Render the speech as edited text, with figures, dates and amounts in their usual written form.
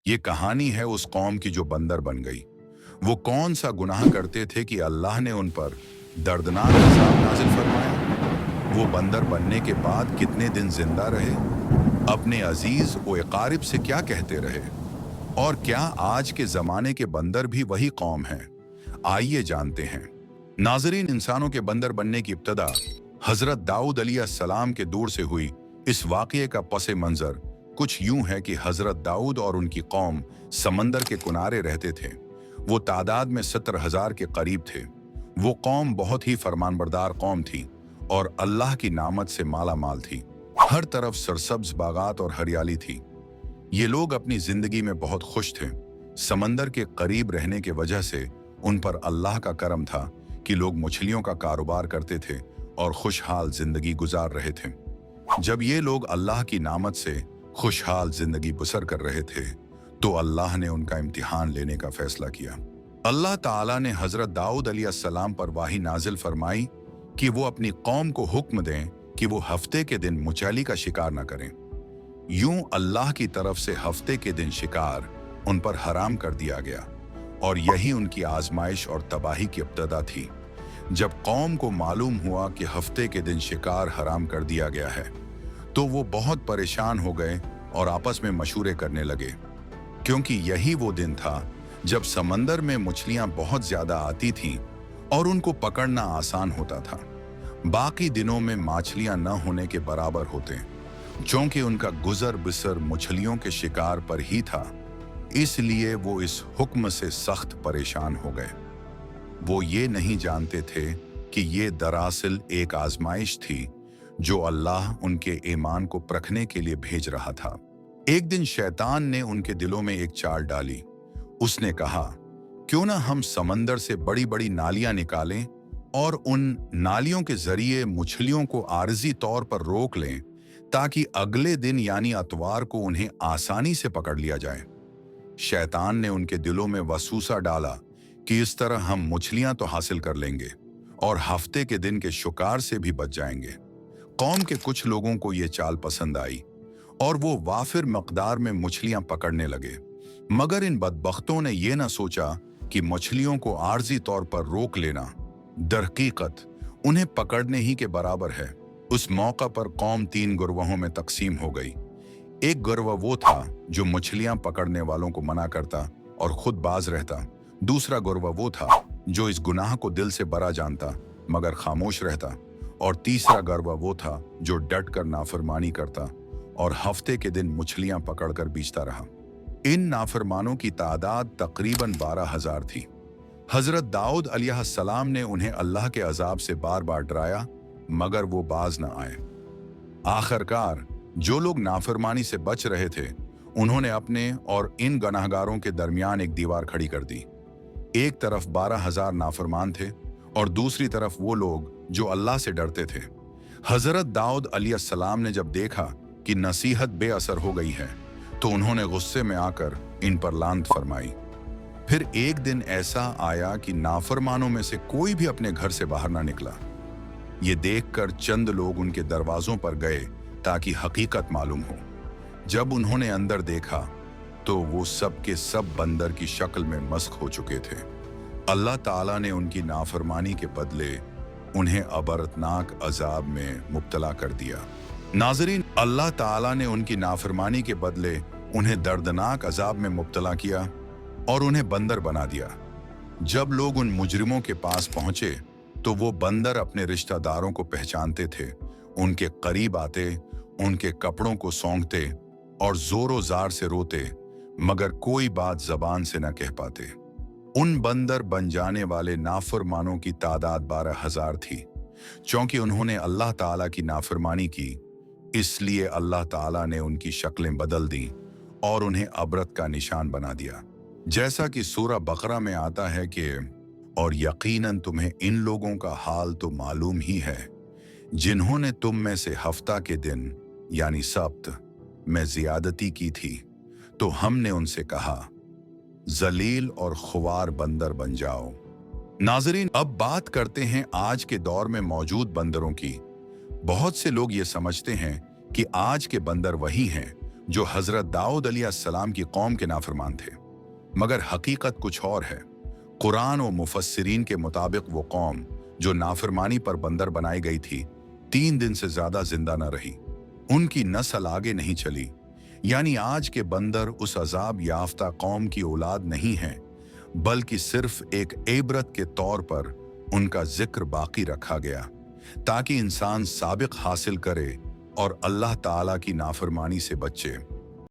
ये कहानी है उस कौम की जो बंदर बन गई। वो कौन सा गुनाह करते थे कि अल्लाह ने उन पर दर्दनाक अज़ाब नाजिल फरमाया। वो बंदर बनने के बाद कितने दिन जिंदा रहे, अपने अजीज व अकारिब से क्या कहते रहे, और क्या आज के जमाने के बंदर भी वही कौम हैं? आइए जानते हैं। नाजरीन, इंसानों के बंदर बनने की इब्तदा हजरत दाऊद अलैहिस्सलाम के दूर से हुई। इस वाक़ये का पस मंजर कुछ यूं है कि हजरत दाऊद और उनकी कौम समंदर के किनारे रहते थे। वो तादाद में 70,000 के करीब थे। वो कौम बहुत ही फरमानबरदार कौम थी और अल्लाह की नामत से माला माल थी। हर तरफ सरसब्ज बागात और हरियाली थी। ये लोग अपनी जिंदगी में बहुत खुश थे। समंदर के करीब रहने की वजह से उन पर अल्लाह का करम था कि लोग मछलियों का कारोबार करते थे और खुशहाल जिंदगी गुजार रहे थे। जब ये लोग अल्लाह की नामत से खुशहाल जिंदगी बसर कर रहे थे तो अल्लाह ने उनका इम्तिहान लेने का फैसला किया। अल्लाह ताला ने हजरत दाऊद अलैहिस्सलाम पर वाही नाजिल फरमाई कि वो अपनी कौम को हुक्म दें कि वो हफ्ते के दिन मछली का शिकार न करें। यूं अल्लाह की तरफ से हफ्ते के दिन शिकार उन पर हराम कर दिया गया और यही उनकी आजमाइश और तबाही की इब्तदा थी। जब कौम को मालूम हुआ कि हफ्ते के दिन शिकार हराम कर दिया गया है तो वो बहुत परेशान हो गए और आपस में मशूरे करने लगे, क्योंकि यही वो दिन था जब समंदर में मछलियां बहुत ज्यादा आती थीं और उनको पकड़ना आसान होता था। बाकी दिनों में मछलियां न होने के बराबर होते, क्योंकि उनका गुजर बसर मछलियों के शिकार पर ही था। इसलिए वो इस हुक्म से सख्त परेशान हो गए। वो ये नहीं जानते थे कि ये दरअसल एक आजमाइश थी जो अल्लाह उनके ईमान को परखने के लिए भेज रहा था। एक दिन शैतान ने उनके दिलों में एक चाल डाली। उसने कहा, क्यों ना हम समंदर से बड़ी बड़ी नालियां निकालें और उन नालियों के जरिए मछलियों को आर्जी तौर पर रोक लें ताकि अगले दिन यानी अतवार को उन्हें आसानी से पकड़ लिया जाए। शैतान ने उनके दिलों में वसूसा डाला कि इस तरह हम मछलियां तो हासिल कर लेंगे और हफ्ते के दिन के शिकार से भी बच जाएंगे। कौम के कुछ लोगों को ये चाल पसंद आई और वो वाफिर मकदार में मछलियां पकड़ने लगे, मगर इन बदबख्तों ने यह ना सोचा कि मछलियों को आर्जी तौर पर रोक लेना दरहकीकत उन्हें पकड़ने ही के बराबर है। उस मौका पर कौम 3 गिरोहों में तकसीम हो गई। एक गिरोह वो था जो मछलियां पकड़ने वालों को मना करता और खुद बाज रहता। दूसरा गिरोह वो था जो इस गुनाह को दिल से बरा जानता मगर खामोश रहता। और तीसरा गिरोह वो था जो डट कर नाफरमानी करता और हफ्ते के दिन मछलियां पकड़कर बेचता रहा। इन नाफरमानों की तादाद तकरीबन 12,000 थी। हजरत दाऊद अलैहिस्सलाम ने उन्हें अल्लाह के अजाब से बार बार डराया, मगर वो बाज न आए। आखिरकार जो लोग नाफरमानी से बच रहे थे उन्होंने अपने और इन गनाहगारों के दरमियान एक दीवार खड़ी कर दी। एक तरफ 12,000 नाफरमान थे और दूसरी तरफ वो लोग जो अल्लाह से डरते थे। हजरत दाऊद अलैहिस्सलाम ने जब देखा कि नसीहत बेअसर हो गई है तो उन्होंने गुस्से में आकर इन पर लानत फरमाई। फिर एक दिन ऐसा आया कि नाफरमानों में से कोई भी अपने घर से बाहर ना निकला। ये देखकर चंद लोग उनके दरवाजों पर गए ताकि हकीकत मालूम हो। जब उन्होंने अंदर देखा तो वो सब के सब बंदर की शक्ल में मस्क हो चुके थे। अल्लाह ताला ने उनकी नाफरमानी के बदले उन्हें अबरतनाक अजाब में मुब्तला कर दिया। नाजरीन, अल्लाह ताला ने उनकी नाफरमानी के बदले उन्हें दर्दनाक अजाब में मुब्तला किया और उन्हें बंदर बना दिया। जब लोग उन मुजरिमों के पास पहुंचे तो वो बंदर अपने रिश्तेदारों को पहचानते थे, उनके करीब आते, उनके कपड़ों को सौंगते और जोरों जार से रोते, मगर कोई बात जबान से न कह पाते। उन बंदर बन जाने वाले नाफरमानों की तादाद 12,000 थी। क्योंकि उन्होंने अल्लाह ताला की नाफरमानी की, इसलिए अल्लाह ताला ने उनकी शक्लें बदल दी और उन्हें अबरत का निशान बना दिया। जैसा कि सूरह बकरा में आता है कि और यकीनन तुम्हें इन लोगों का हाल तो मालूम ही है जिन्होंने तुम में से हफ्ता के दिन यानी सब्त में जियादती की थी, तो हमने उनसे कहा जलील और खुवार बंदर बन जाओ। नाजरीन, अब बात करते हैं आज के दौर में मौजूद बंदरों की। बहुत से लोग ये समझते हैं कि आज के बंदर वही हैं जो हजरत दाऊद अलैहिस्सलाम की कौम के नाफरमान थे। मगर हकीकत कुछ और है। कुरान और मुफस्सिरीन के मुताबिक वो कौम जो नाफरमानी पर बंदर बनाई गई थी, 3 दिन से ज्यादा जिंदा न रही। उनकी नस्ल आगे नहीं चली। यानी आज के बंदर उस अजाब याफ्ता कौम की औलाद नहीं है, बल्कि सिर्फ एक इबरत के तौर पर उनका जिक्र बाकी रखा गया, ताकि इंसान साबिक हासिल करे और अल्लाह ताला की नाफरमानी से बचे।